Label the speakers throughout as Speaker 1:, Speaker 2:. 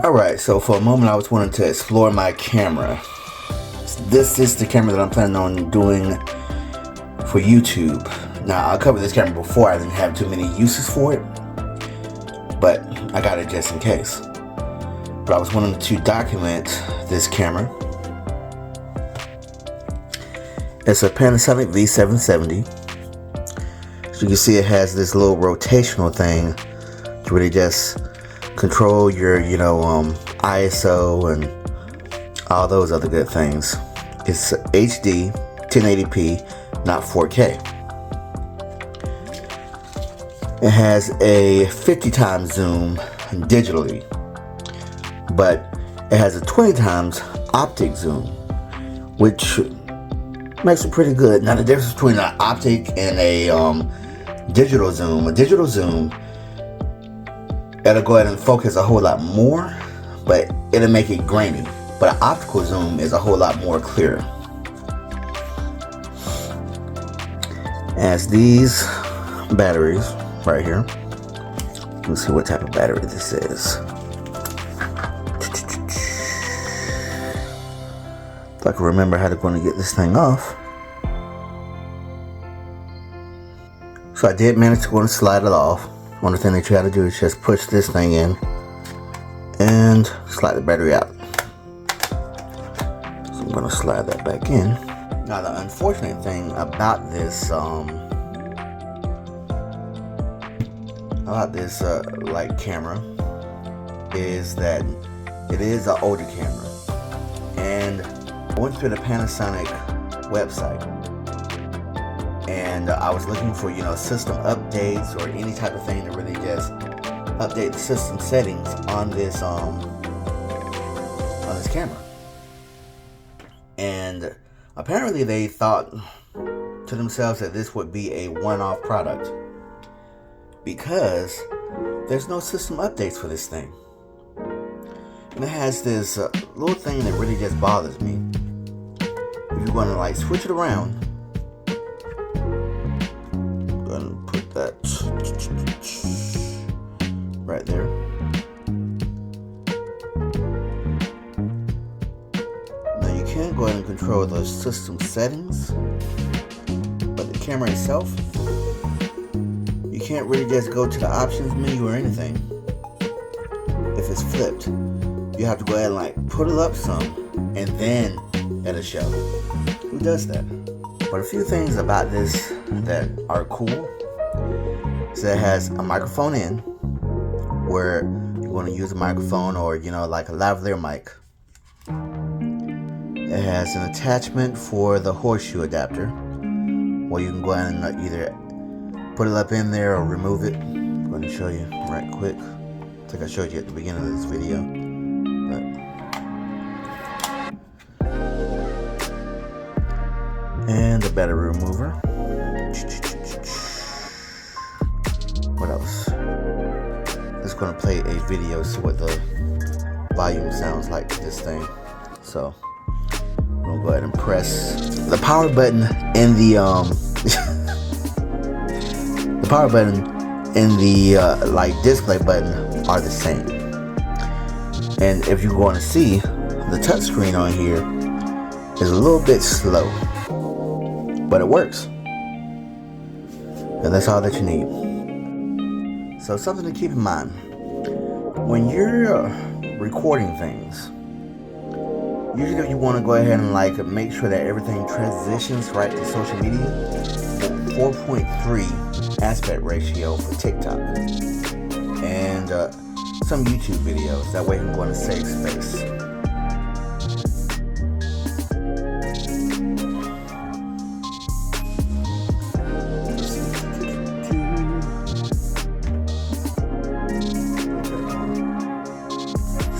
Speaker 1: Alright, so for a moment I was wanting to explore my camera. This is the camera that I'm planning on doing for YouTube. Now, I covered this camera before. I didn't have too many uses for it, but I got it just in case. But I was wanting to document this camera. It's a Panasonic V770. So you can see it has this little rotational thing to really just control your, ISO and all those other good things. It's HD 1080p, not 4K. It has a 50 times zoom digitally, but it has a 20 times optic zoom, which makes it pretty good. Now the difference between an optic and a digital zoom, it'll go ahead and focus a whole lot more, but it'll make it grainy. But an optical zoom is a whole lot more clear. As these batteries right here, let's see what type of battery this is. If I can remember how to go and get this thing off. So I did manage to go and slide it off. Only thing that you gotta do is just push this thing in and slide the battery out. So I'm gonna slide that back in. Now the unfortunate thing about this camera is that it is an older camera, and I went through the Panasonic website and I was looking for system updates or any type of thing to really just update the system settings on this camera. And apparently they thought to themselves that this would be a one-off product because there's no system updates for this thing. And it has this little thing that really just bothers me. If you're going to switch it around, I'm going to put that right there. Now you can go ahead and control the system settings, but the camera itself, you can't really just go to the options menu or anything if it's flipped. You have to go ahead and put it up some and then it'll show. Who does that? But a few things about this that are cool is that it has a microphone in where you want to use a microphone or a lavalier mic. It has an attachment for the horseshoe adapter where you can go ahead and either put it up in there or remove it. I'm going to show you right quick. I think I showed you at the beginning of this video. And the battery remover. What else? Just going to play a video, see what the volume sounds like to this thing. So I'm going to go ahead and press the power button in the the power button and the display button are the same. And if you're going to see, the touch screen on here is a little bit slow, but it works. And that's all that you need. So something to keep in mind. When you're recording things, usually you want to go ahead and make sure that everything transitions right to social media. 4.3 aspect ratio for TikTok. And some YouTube videos. That way you can go into save space.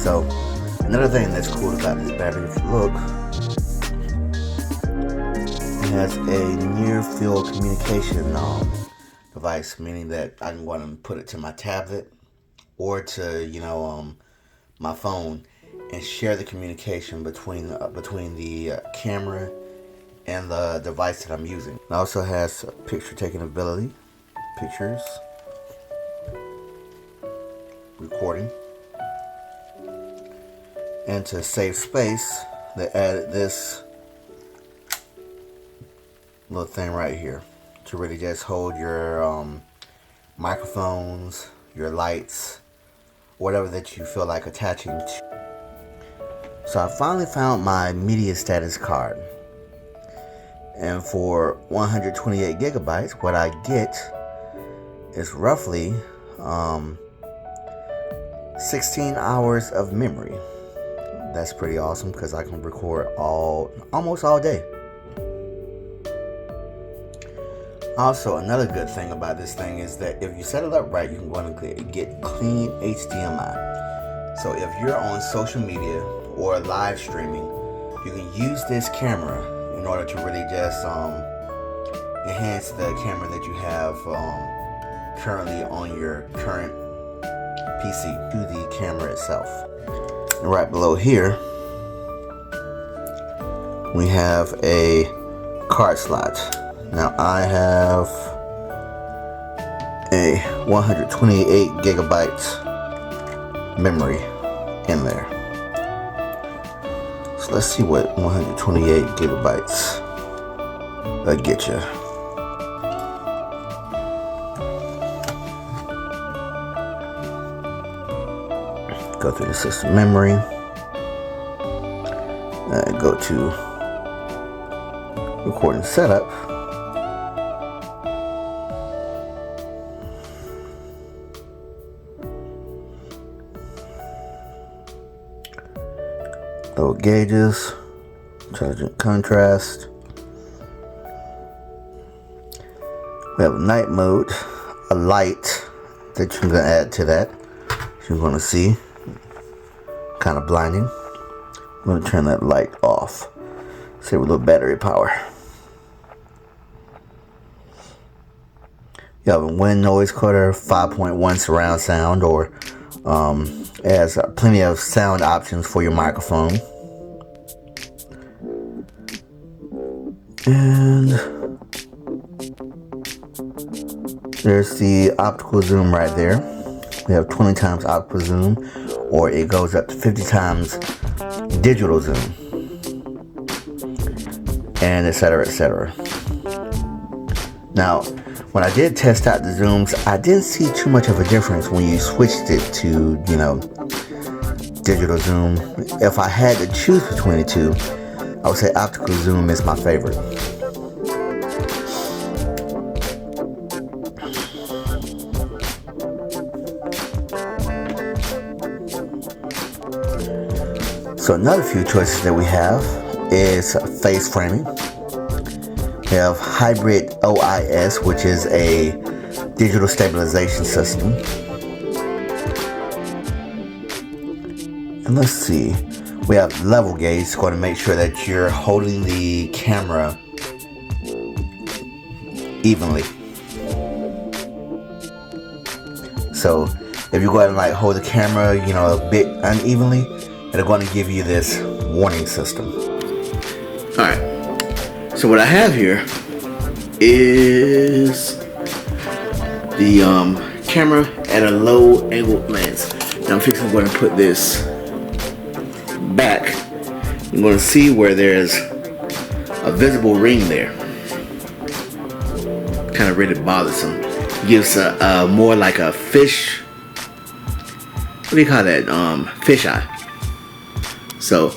Speaker 1: So another thing that's cool about this battery, if you look, it has a near field communication device, meaning that I can go ahead and put it to my tablet or to my phone and share the communication between the camera and the device that I'm using. It also has picture taking ability, pictures, recording. And to save space, they added this little thing right here to really just hold your microphones, your lights, whatever that you feel like attaching to. So I finally found my media status card, and for 128 gigabytes, what I get is roughly 16 hours of memory. That's pretty awesome because I can record almost all day. Also, another good thing about this thing is that if you set it up right, you can go and get clean HDMI. So if you're on social media or live streaming, you can use this camera in order to really just enhance the camera that you have currently on your current PC to the camera itself. And right below here, we have a card slot. Now I have a 128 gigabyte memory in there. So let's see what 128 gigabytes that get you. Go through the system memory. Go to recording setup. Low gauges, intelligent contrast. We have a night mode, a light that you can add to that. You're going to see, kind of blinding. I'm going to turn that light off, save a little battery power. You have a wind noise cutter, 5.1 surround sound, or it has plenty of sound options for your microphone. And there's the optical zoom right there. We have 20 times optical zoom, or it goes up to 50 times digital zoom, and etc. etc. Now, when I did test out the zooms, I didn't see too much of a difference when you switched it to, digital zoom. If I had to choose between the two, I would say optical zoom is my favorite. So another few choices that we have is face framing. We have hybrid OIS, which is a digital stabilization system. And let's see, we have level gauge. It's going to make sure that you're holding the camera evenly. So if you go ahead and hold the camera, a bit unevenly, they're going to give you this warning system. Alright, so what I have here is the camera at a low angle lens. Now I'm going to put this back. You're going to see where there's a visible ring there. Kind of really bothersome. Gives a more like a fish. What do you call that? Fish eye. So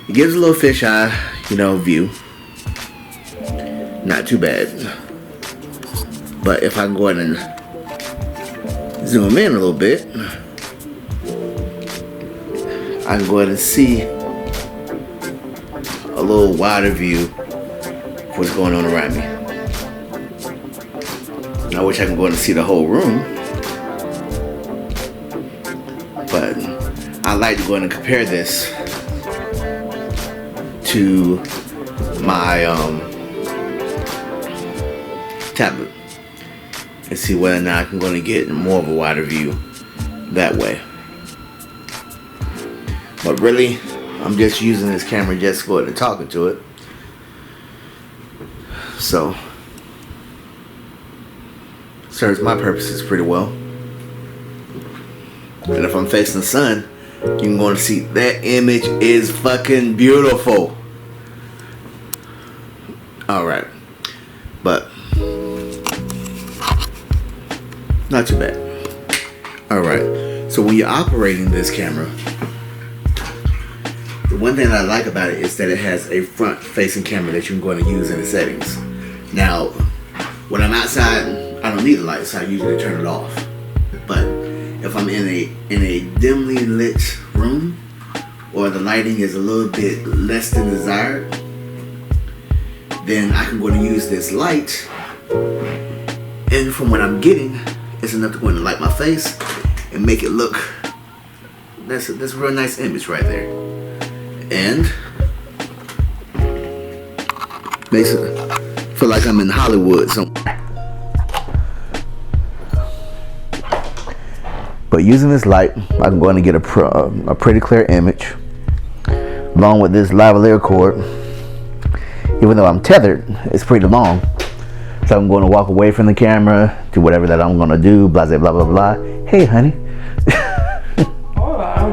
Speaker 1: it gives a little fish eye, view. Not too bad. But if I can go ahead and zoom in a little bit, I can go ahead and see a little wider view of what's going on around me. I wish I can go ahead and see the whole room, but I like to go ahead and compare this to my tablet and see whether or not I can go and get more of a wider view that way. But really, I'm just using this camera just for it and talking to it. So serves my purposes pretty well. And if I'm facing the sun, you're going to see that image is fucking beautiful. Alright. But not too bad. Alright. So when you're operating this camera, the one thing I like about it is that it has a front facing camera that you're going to use in the settings. Now, when I'm outside, I don't need the light, so I usually turn it off. But if I'm in a dimly lit room, or the lighting is a little bit less than desired, then I'm going to use this light, and from what I'm getting, it's enough to go and light my face and make it look. That's a real nice image right there, and makes it feel like I'm in Hollywood. But using this light, I'm going to get a pretty clear image, along with this lavalier cord. Even though I'm tethered, it's pretty long. So I'm going to walk away from the camera, do whatever that I'm going to do, blah, blah, blah, blah, blah. Hey, honey.
Speaker 2: Hola.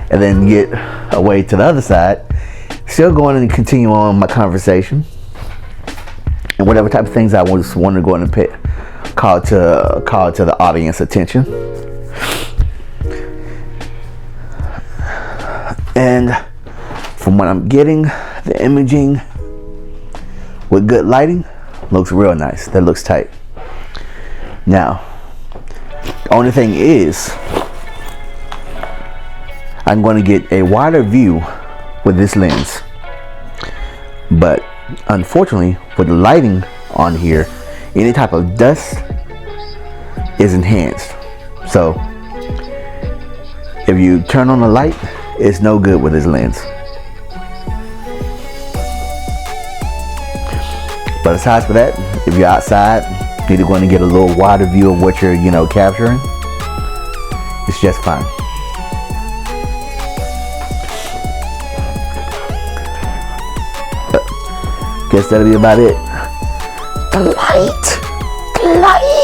Speaker 1: And then get away to the other side, still going to continue on my conversation and whatever type of things I was wanting to go in and call to the audience attention. And from what I'm getting, the imaging with good lighting looks real nice. That looks tight. Now, the only thing is, I'm going to get a wider view with this lens. But unfortunately, with the lighting on here, any type of dust is enhanced. So if you turn on the light, it's no good with this lens. But aside from that, if you're outside, you're going to get a little wider view of what you're, capturing. It's just fine. Guess that'll be about it. The light.